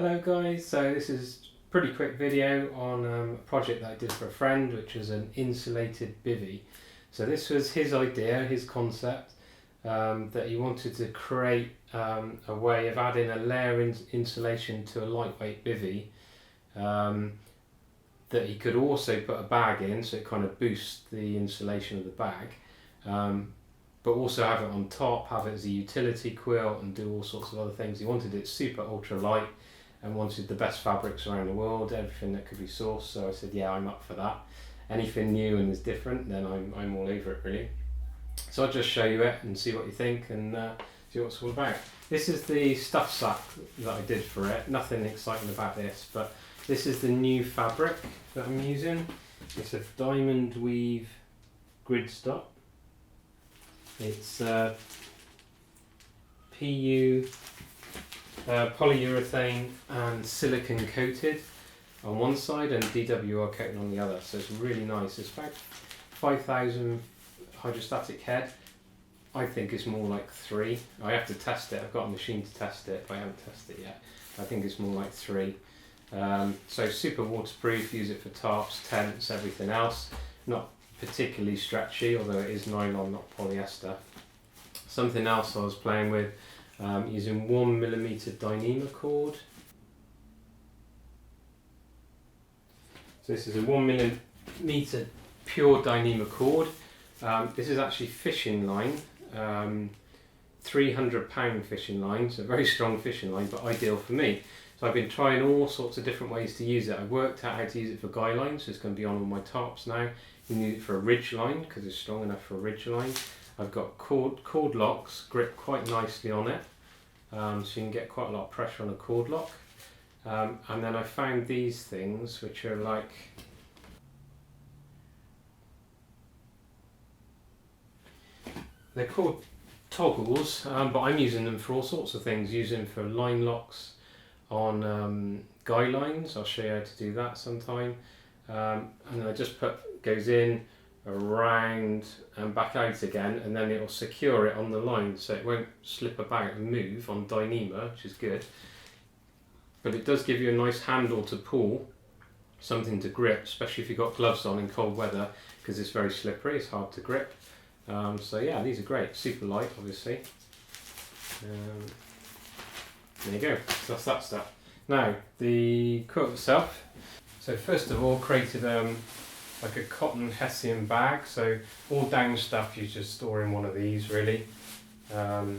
Hello guys, so this is a pretty quick video on a project that I did for a friend, which was an insulated bivvy. So this was his idea, his concept, that he wanted to create a way of adding a layer insulation to a lightweight bivvy that he could also put a bag in, so it kind of boosts the insulation of the bag, but also have it on top, have it as a utility quilt and do all sorts of other things. He wanted it super ultra light and wanted the best fabrics around the world, everything that could be sourced. So I said, yeah, I'm up for that. Anything new and is different, then I'm all over it really. So I'll just show you it and see what you think and see what it's all about. This is the stuff sack that I did for it. Nothing exciting about this, but this is the new fabric that I'm using. It's a diamond weave gridstock. It's PU polyurethane and silicon coated on one side and DWR coating on the other, so it's really nice. It's about 5,000 hydrostatic head. I think it's more like 3. I have to test it. I've got a machine to test it, but I haven't tested it yet. I think it's more like 3. So super waterproof, use it for tarps, tents, everything else. Not particularly stretchy, although it is nylon, not polyester. Something else I was playing with, using 1mm Dyneema cord. So this is a 1mm pure Dyneema cord. This is actually fishing line, 300-pound fishing line, so a very strong fishing line, but ideal for me. So I've been trying all sorts of different ways to use it. I've worked out how to use it for guy lines, so it's going to be on all my tarps now. You can use it for a ridge line because it's strong enough for a ridge line. I've got cord locks grip quite nicely on it, so you can get quite a lot of pressure on a cord lock. And then I found these things which are like they're called toggles, but I'm using them for all sorts of things. Using them for line locks on guy lines. I'll show you how to do that sometime. And then I just goes in, around and back out again, and then it will secure it on the line so it won't slip about and move on Dyneema, which is good. But it does give you a nice handle to pull, something to grip, especially if you've got gloves on in cold weather, because it's very slippery, it's hard to grip. So yeah, these are great, super light obviously. There you go, so that's that stuff. Now, the quilt itself. So first of all, created like a cotton hessian bag, so all down stuff you just store in one of these really, to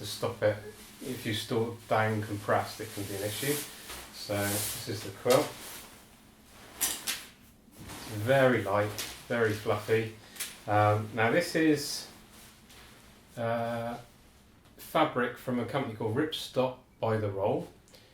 stop it. If you store down compressed, it can be an issue. So this is the quilt. It's very light, very fluffy. Now this is fabric from a company called Ripstop by the Roll.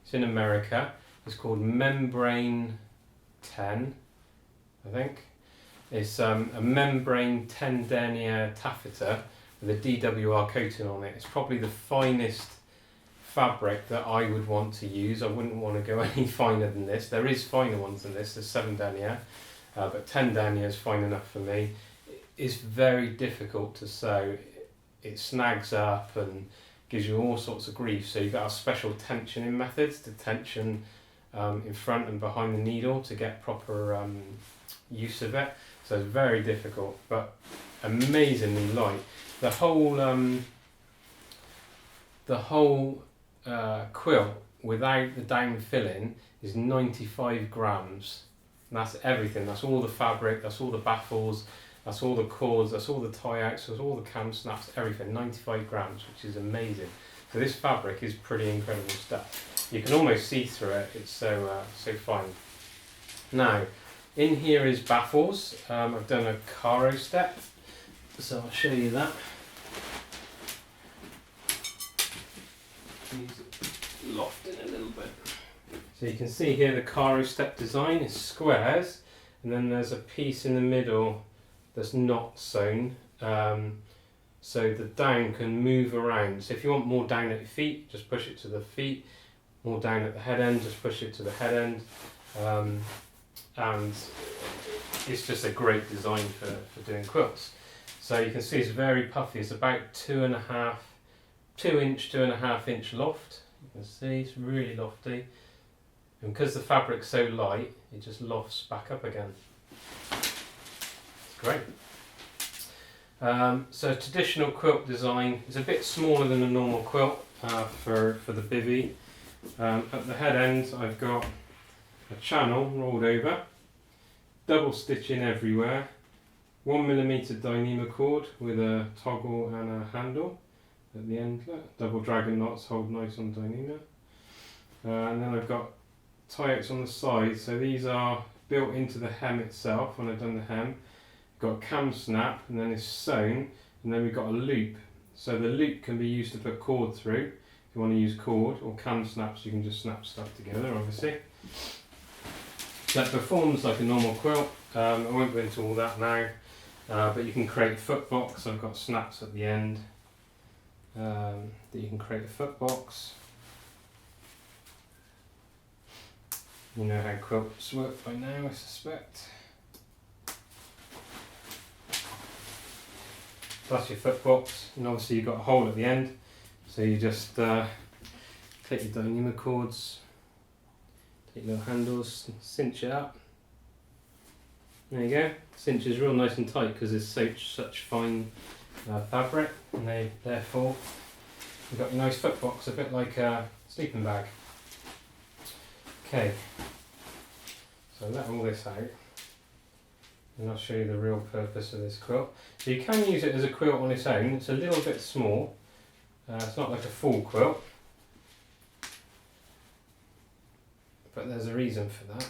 It's in America. It's called Membrane 10, I think. It's a membrane 10 denier taffeta with a DWR coating on it. It's probably the finest fabric that I would want to use. I wouldn't want to go any finer than this. There is finer ones than this, there's 7 denier, but 10 denier is fine enough for me. It's very difficult to sew. It snags up and gives you all sorts of grief, so you've got special tensioning methods to tension in front and behind the needle to get proper use of it. So it's very difficult, but amazingly light. The whole quilt without the down filling is 95 grams. And that's everything. That's all the fabric, that's all the baffles, that's all the cords, that's all the tie-outs, that's all the cam snaps, everything. 95 grams, which is amazing. So this fabric is pretty incredible stuff. You can almost see through it, it's so fine. Now, in here is baffles. I've done a caro step, so I'll show you that. Loft in a little bit. So you can see here the caro step design is squares, and then there's a piece in the middle that's not sewn, so the down can move around. So if you want more down at your feet, just push it to the feet. More down at the head end, just push it to the head end. And it's just a great design for doing quilts. So you can see it's very puffy. It's about 2.5 inch loft. You can see it's really lofty. and because the fabric's so light, it just lofts back up again. It's great. So traditional quilt design is a bit smaller than a normal quilt for the bivvy. At the head end I've got a channel rolled over, double stitching everywhere, 1mm Dyneema cord with a toggle and a handle at the end, double dragon knots hold nice on Dyneema. And then I've got tie-outs on the side, so these are built into the hem itself. When I've done the hem, got a cam snap, and then it's sewn, and then we've got a loop. So the loop can be used to put cord through if you want to use cord, or cam snaps, you can just snap stuff together obviously. That performs like a normal quilt. I won't go into all that now, but you can create a foot box. I've got snaps at the end that you can create a foot box. You know how quilts work by now, I suspect. That's your foot box, and obviously you've got a hole at the end, so you just take your Dyneema cords, take little handles, cinch it up. There you go. Cinches real nice and tight because it's such fine fabric, and therefore you've got your nice foot box, a bit like a sleeping bag. Okay, so let all this out, and I'll show you the real purpose of this quilt. So you can use it as a quilt on its own. It's a little bit small, it's not like a full quilt, but there's a reason for that.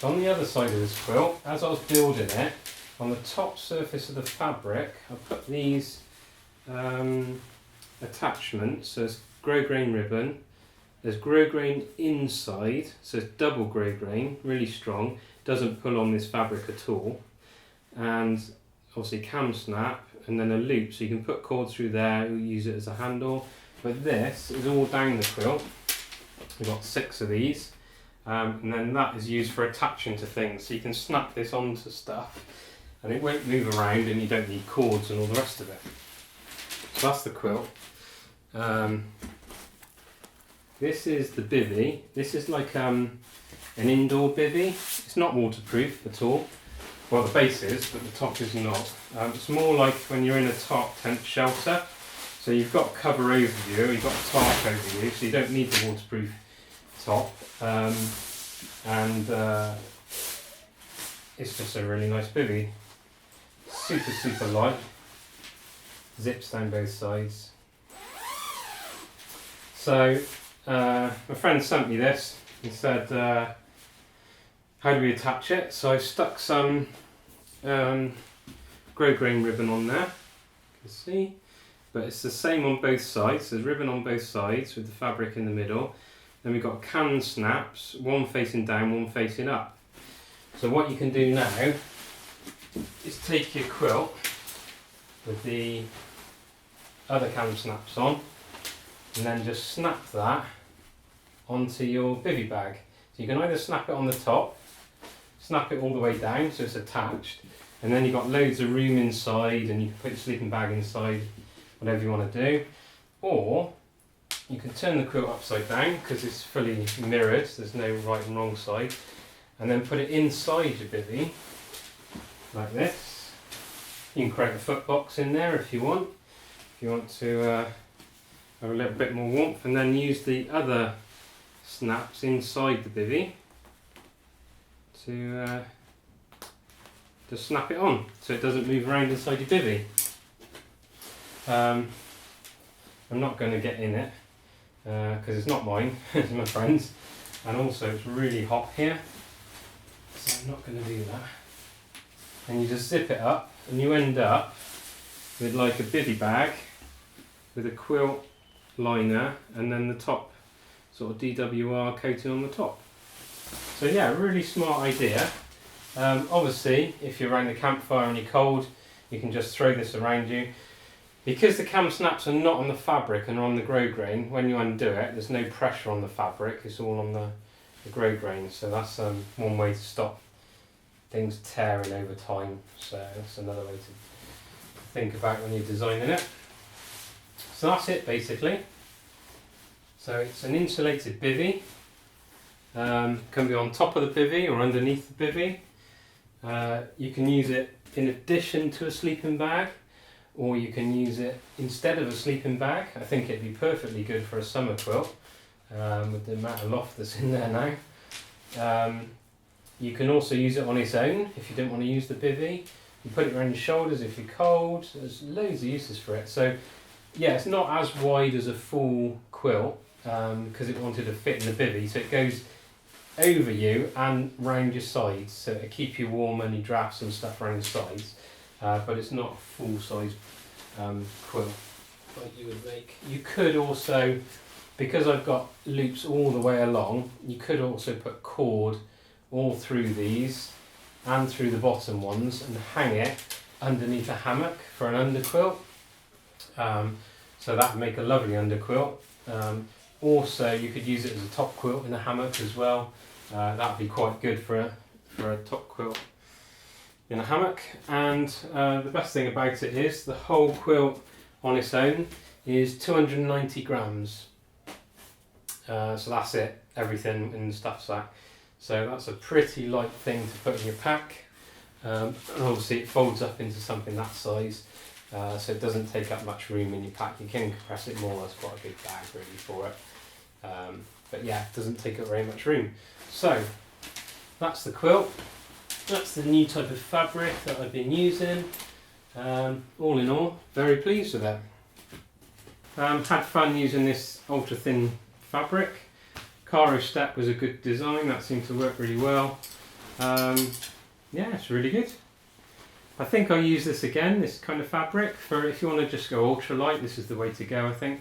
On the other side of this quilt, as I was building it, on the top surface of the fabric, I put these attachments. So it's grosgrain ribbon, there's grosgrain inside, so it's double grosgrain, really strong, doesn't pull on this fabric at all, and obviously cam snap, and then a loop, so you can put cord through there, you'll use it as a handle. But this is all down the quilt. We've got 6 of these, and then that is used for attaching to things, so you can snap this onto stuff and it won't move around, and you don't need cords and all the rest of it. So that's the quilt. This is the bivvy. This is like an indoor bivvy. It's not waterproof at all. Well, the base is, but the top is not. It's more like when you're in a tarp tent shelter. So you've got cover over you, you've got a tarp over you, so you don't need the waterproof top. It's just a really nice bivvy. Super light. Zips down both sides. So my friend sent me this. He said, how do we attach it? So I stuck some grosgrain ribbon on there, you can see, but it's the same on both sides. There's ribbon on both sides with the fabric in the middle. Then we've got cam snaps, one facing down, one facing up. So what you can do now is take your quilt with the other cam snaps on, and then just snap that onto your bivvy bag. So you can either snap it on the top, snap it all the way down so it's attached, and then you've got loads of room inside, and you can put your sleeping bag inside, whatever you want to do. Or you can turn the quilt upside down because it's fully mirrored, so there's no right and wrong side, and then put it inside your bivvy like this. You can create a foot box in there if you want to have a little bit more warmth, and then use the other snaps inside the bivvy to snap it on so it doesn't move around inside your bivvy. I'm not going to get in it because it's not mine, it's my friend's, and also it's really hot here, so I'm not going to do that. And you just zip it up, and you end up with like a bivvy bag with a quilt liner, and then the top sort of DWR coating on the top. So yeah, really smart idea. Obviously, if you're around the campfire and you're cold, you can just throw this around you. Because the cam snaps are not on the fabric and are on the grosgrain, when you undo it, there's no pressure on the fabric, it's all on the grosgrain. So that's one way to stop things tearing over time. So that's another way to think about when you're designing it. So that's it basically. So it's an insulated bivvy. Can be on top of the bivvy or underneath the bivvy. You can use it in addition to a sleeping bag, or you can use it instead of a sleeping bag. I think it'd be perfectly good for a summer quilt with the amount of loft that's in there now. You can also use it on its own if you don't want to use the bivvy. You put it around your shoulders if you're cold. There's loads of uses for it. So yeah, it's not as wide as a full quilt because it wanted to fit in the bivvy, so it goes over you and round your sides, so it'll keep you warm and you drafts and stuff around the sides, but it's not a full size quilt like you would make. You could also, because I've got loops all the way along, you could also put cord all through these and through the bottom ones and hang it underneath a hammock for an underquilt. So that would make a lovely underquilt. Also, you could use it as a top quilt in a hammock as well. That would be quite good for a top quilt in a hammock. And the best thing about it is the whole quilt on its own is 290 grams. So that's it, everything in the stuff sack. So that's a pretty light thing to put in your pack. And obviously it folds up into something that size, so it doesn't take up much room in your pack. You can compress it more, that's quite a big bag really for it. But yeah, it doesn't take up very much room. So that's the quilt. That's the new type of fabric that I've been using. All in all, very pleased with it. Had fun using this ultra thin fabric. Caro step was a good design, that seemed to work really well. Yeah, it's really good. I think I'll use this again, this kind of fabric, for if you want to just go ultralight, this is the way to go, I think.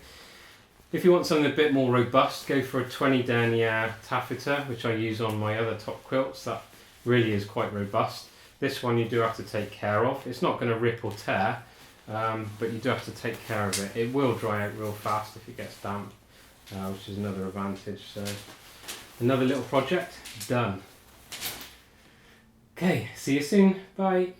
If you want something a bit more robust, go for a 20 denier taffeta, which I use on my other top quilts. That really is quite robust. This one you do have to take care of. It's not going to rip or tear, but you do have to take care of it. It will dry out real fast if it gets damp, which is another advantage. So another little project done. Okay, see you soon. Bye.